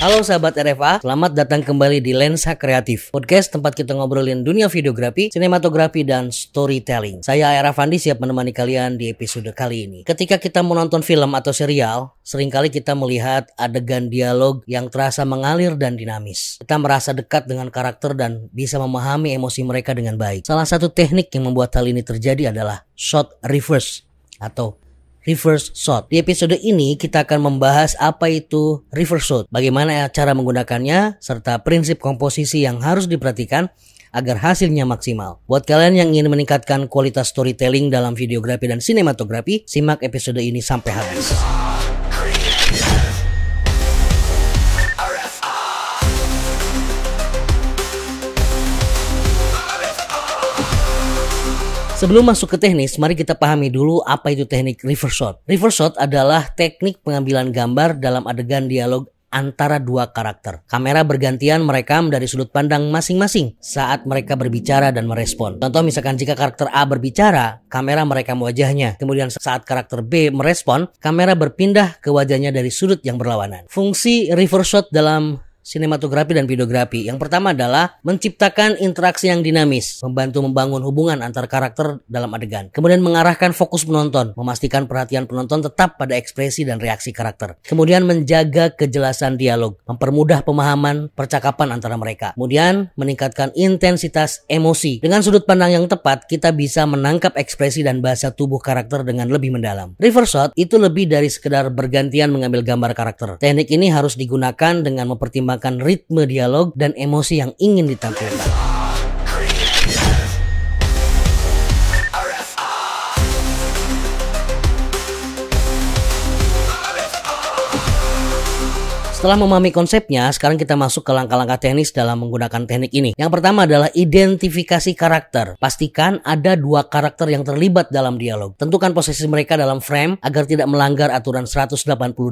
Halo sahabat RFA, selamat datang kembali di Lensa Kreatif, podcast tempat kita ngobrolin dunia videografi, sinematografi, dan storytelling. Saya Era Fandi siap menemani kalian di episode kali ini. Ketika kita menonton film atau serial, seringkali kita melihat adegan dialog yang terasa mengalir dan dinamis. Kita merasa dekat dengan karakter dan bisa memahami emosi mereka dengan baik. Salah satu teknik yang membuat hal ini terjadi adalah shot reverse atau reverse shot. Di episode ini kita akan membahas apa itu reverse shot, bagaimana cara menggunakannya, serta prinsip komposisi yang harus diperhatikan agar hasilnya maksimal. Buat kalian yang ingin meningkatkan kualitas storytelling dalam videografi dan sinematografi, simak episode ini sampai habis. Sebelum masuk ke teknis, mari kita pahami dulu apa itu teknik reverse shot. Reverse shot adalah teknik pengambilan gambar dalam adegan dialog antara dua karakter. Kamera bergantian merekam dari sudut pandang masing-masing saat mereka berbicara dan merespon. Contoh misalkan jika karakter A berbicara, kamera merekam wajahnya. Kemudian saat karakter B merespon, kamera berpindah ke wajahnya dari sudut yang berlawanan. Fungsi reverse shot dalam sinematografi dan videografi. Yang pertama adalah menciptakan interaksi yang dinamis, membantu membangun hubungan antar karakter dalam adegan. Kemudian mengarahkan fokus penonton, memastikan perhatian penonton tetap pada ekspresi dan reaksi karakter. Kemudian menjaga kejelasan dialog, mempermudah pemahaman percakapan antara mereka. Kemudian meningkatkan intensitas emosi. Dengan sudut pandang yang tepat, kita bisa menangkap ekspresi dan bahasa tubuh karakter dengan lebih mendalam. Reverse shot itu lebih dari sekedar bergantian mengambil gambar karakter. Teknik ini harus digunakan dengan mempertimbangkan ritme dialog dan emosi yang ingin ditampilkan. Setelah memahami konsepnya, sekarang kita masuk ke langkah-langkah teknis dalam menggunakan teknik ini. Yang pertama adalah identifikasi karakter. Pastikan ada dua karakter yang terlibat dalam dialog. Tentukan posisi mereka dalam frame agar tidak melanggar aturan 180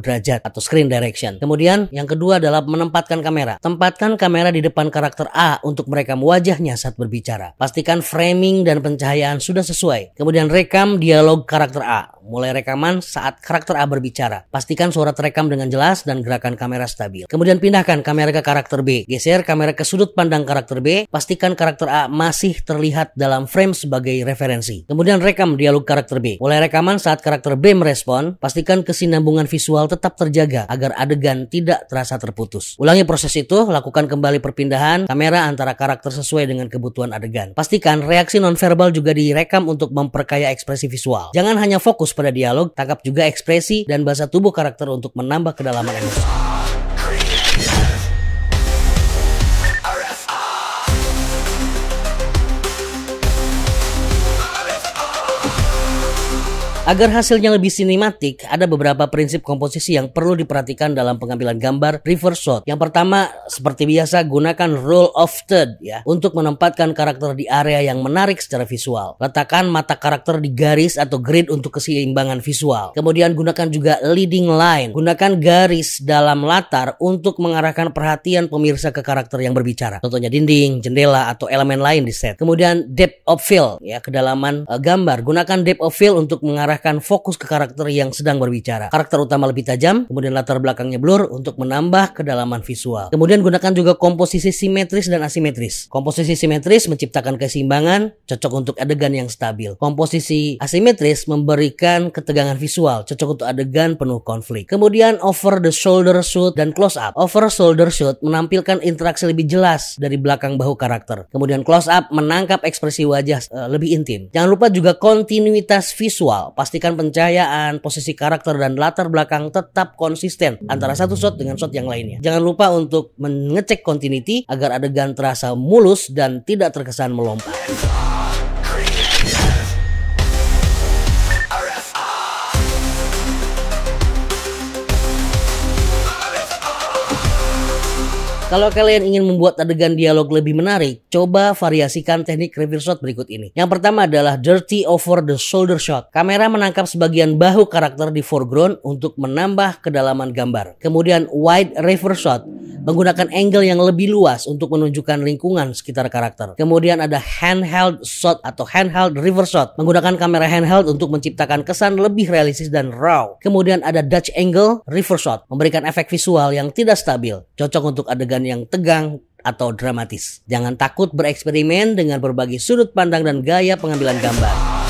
derajat atau screen direction. Kemudian yang kedua adalah menempatkan kamera. Tempatkan kamera di depan karakter A untuk merekam wajahnya saat berbicara. Pastikan framing dan pencahayaan sudah sesuai. Kemudian rekam dialog karakter A. Mulai rekaman saat karakter A berbicara. Pastikan suara terekam dengan jelas dan gerakan kamera stabil. Kemudian pindahkan kamera ke karakter B. Geser kamera ke sudut pandang karakter B. Pastikan karakter A masih terlihat dalam frame sebagai referensi. Kemudian rekam dialog karakter B. Mulai rekaman saat karakter B merespon. Pastikan kesinambungan visual tetap terjaga agar adegan tidak terasa terputus. Ulangi proses itu, lakukan kembali perpindahan kamera antara karakter sesuai dengan kebutuhan adegan. Pastikan reaksi nonverbal juga direkam untuk memperkaya ekspresi visual. Jangan hanya fokus pada dialog, tangkap juga ekspresi dan bahasa tubuh karakter untuk menambah kedalaman emosi. Agar hasilnya lebih sinematik, ada beberapa prinsip komposisi yang perlu diperhatikan dalam pengambilan gambar reverse shot. Yang pertama, seperti biasa, gunakan rule of third ya untuk menempatkan karakter di area yang menarik secara visual. Letakkan mata karakter di garis atau grid untuk keseimbangan visual. Kemudian gunakan juga leading line. Gunakan garis dalam latar untuk mengarahkan perhatian pemirsa ke karakter yang berbicara. Contohnya dinding, jendela, atau elemen lain di set. Kemudian depth of field ya, kedalaman gambar. Gunakan depth of field untuk mengarahkan fokus ke karakter yang sedang berbicara. Karakter utama lebih tajam, kemudian latar belakangnya blur untuk menambah kedalaman visual. Kemudian gunakan juga komposisi simetris dan asimetris. Komposisi simetris menciptakan keseimbangan, cocok untuk adegan yang stabil. Komposisi asimetris memberikan ketegangan visual, cocok untuk adegan penuh konflik. Kemudian over the shoulder shot dan close up. Over shoulder shot menampilkan interaksi lebih jelas dari belakang bahu karakter. Kemudian close up menangkap ekspresi wajah lebih intim. Jangan lupa juga kontinuitas visual. Pastikan pencahayaan, posisi karakter, dan latar belakang tetap konsisten antara satu shot dengan shot yang lainnya. Jangan lupa untuk mengecek continuity agar adegan terasa mulus dan tidak terkesan melompat. Kalau kalian ingin membuat adegan dialog lebih menarik, coba variasikan teknik reverse shot berikut ini. Yang pertama adalah dirty over the shoulder shot. Kamera menangkap sebagian bahu karakter di foreground untuk menambah kedalaman gambar. Kemudian wide reverse shot. menggunakan angle yang lebih luas untuk menunjukkan lingkungan sekitar karakter. Kemudian ada handheld shot atau handheld reverse shot, menggunakan kamera handheld untuk menciptakan kesan lebih realistis dan raw. Kemudian ada Dutch angle reverse shot, memberikan efek visual yang tidak stabil, cocok untuk adegan yang tegang atau dramatis. Jangan takut bereksperimen dengan berbagai sudut pandang dan gaya pengambilan gambar.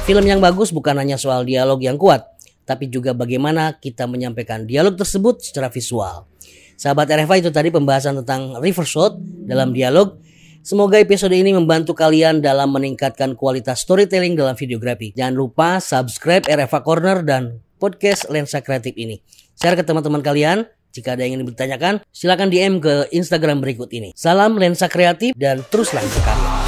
Film yang bagus bukan hanya soal dialog yang kuat, tapi juga bagaimana kita menyampaikan dialog tersebut secara visual. Sahabat RFA, itu tadi pembahasan tentang reverse shot dalam dialog. Semoga episode ini membantu kalian dalam meningkatkan kualitas storytelling dalam videografi. Jangan lupa subscribe RFA Corner dan podcast Lensa Kreatif ini. Share ke teman-teman kalian. Jika ada yang ingin ditanyakan, silakan DM ke Instagram berikut ini. Salam Lensa Kreatif dan teruslah berkarya.